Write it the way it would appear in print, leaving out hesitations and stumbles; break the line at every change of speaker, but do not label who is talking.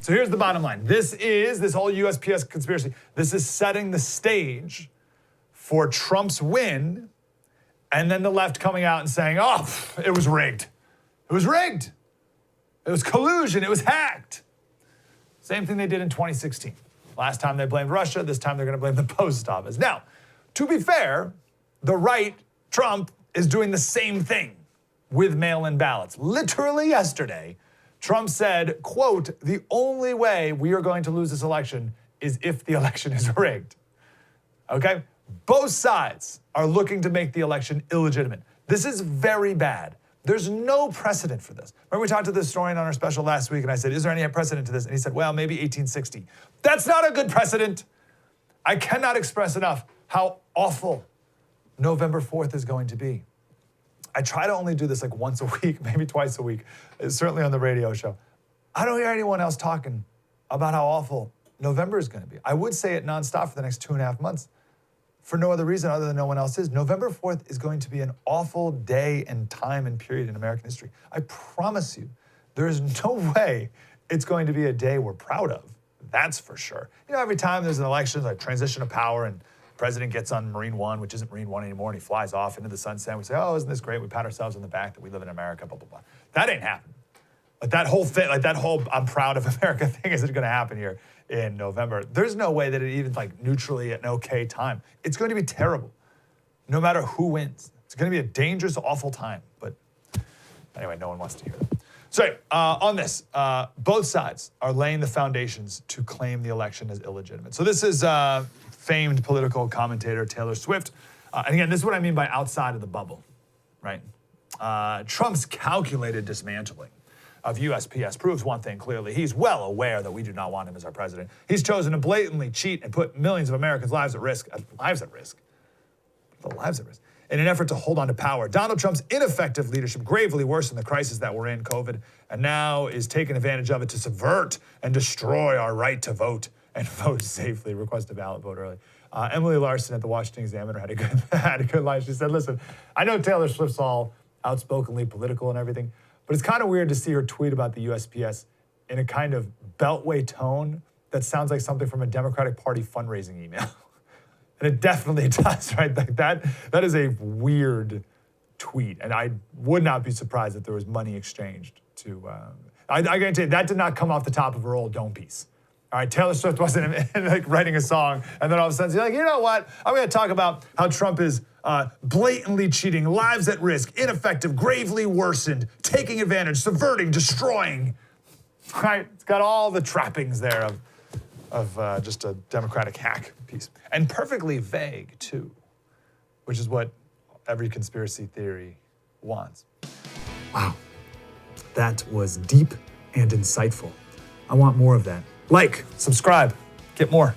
So here's the bottom line. This whole USPS conspiracy. This is setting the stage for Trump's win, and then the left coming out and saying, oh, it was rigged. It was rigged. It was collusion. It was hacked. Same thing they did in 2016. Last time they blamed Russia. This time they're going to blame the post office. Now, to be fair, the right, Trump, is doing the same thing with mail-in ballots. Literally yesterday, Trump said, quote, the only way we are going to lose this election is if the election is rigged. Okay? Both sides are looking to make the election illegitimate. This is very bad. There's no precedent for this. Remember, we talked to this historian on our special last week, and I said, is there any precedent to this? And he said, well, maybe 1860. That's not a good precedent. I cannot express enough how awful November 4th is going to be. I try to only do this like once a week, maybe twice a week, certainly on the radio show. I don't hear anyone else talking about how awful November is going to be. I would say it nonstop for the next 2.5 months for no other reason other than no one else is. November 4th is going to be an awful day and time and period in American history. I promise you, there is no way it's going to be a day we're proud of. That's for sure. You know, every time there's an election, like transition of power, and the president gets on Marine One, which isn't Marine One anymore, and he flies off into the sunset. And we say, oh, isn't this great? We pat ourselves on the back that we live in America, blah, blah, blah. That ain't happening. Like that whole thing, like that whole I'm proud of America thing isn't going to happen here in November. There's no way that it even like neutrally at an okay time. It's going to be terrible, no matter who wins. It's going to be a dangerous, awful time. But anyway, no one wants to hear that. So on this, both sides are laying the foundations to claim the election as illegitimate. So this is famed political commentator Taylor Swift. And again, this is what I mean by outside of the bubble, right? Trump's calculated dismantling of USPS proves one thing clearly. He's well aware that we do not want him as our president. He's chosen to blatantly cheat and put millions of Americans' lives at risk. In an effort to hold on to power. Donald Trump's ineffective leadership gravely worsened the crisis that we're in, COVID, and now is taking advantage of it to subvert and destroy our right to vote and vote safely. Request a ballot vote early. Emily Larson at the Washington Examiner had a good line. She said, listen, I know Taylor Swift's all outspokenly political and everything, but it's kind of weird to see her tweet about the USPS in a kind of beltway tone that sounds like something from a Democratic Party fundraising email. And it definitely does, right? Like that is a weird tweet. And I would not be surprised if there was money exchanged to, I guarantee you, that did not come off the top of her old dome piece. All right, Taylor Swift wasn't like writing a song, and then all of a sudden she's like, you know what? I'm going to talk about how Trump is blatantly cheating, lives at risk, ineffective, gravely worsened, taking advantage, subverting, destroying. Right? It's got all the trappings there of just a Democratic hack piece. And perfectly vague, too, which is what every conspiracy theory wants. Wow. That was deep and insightful. I want more of that. Like, subscribe, get more.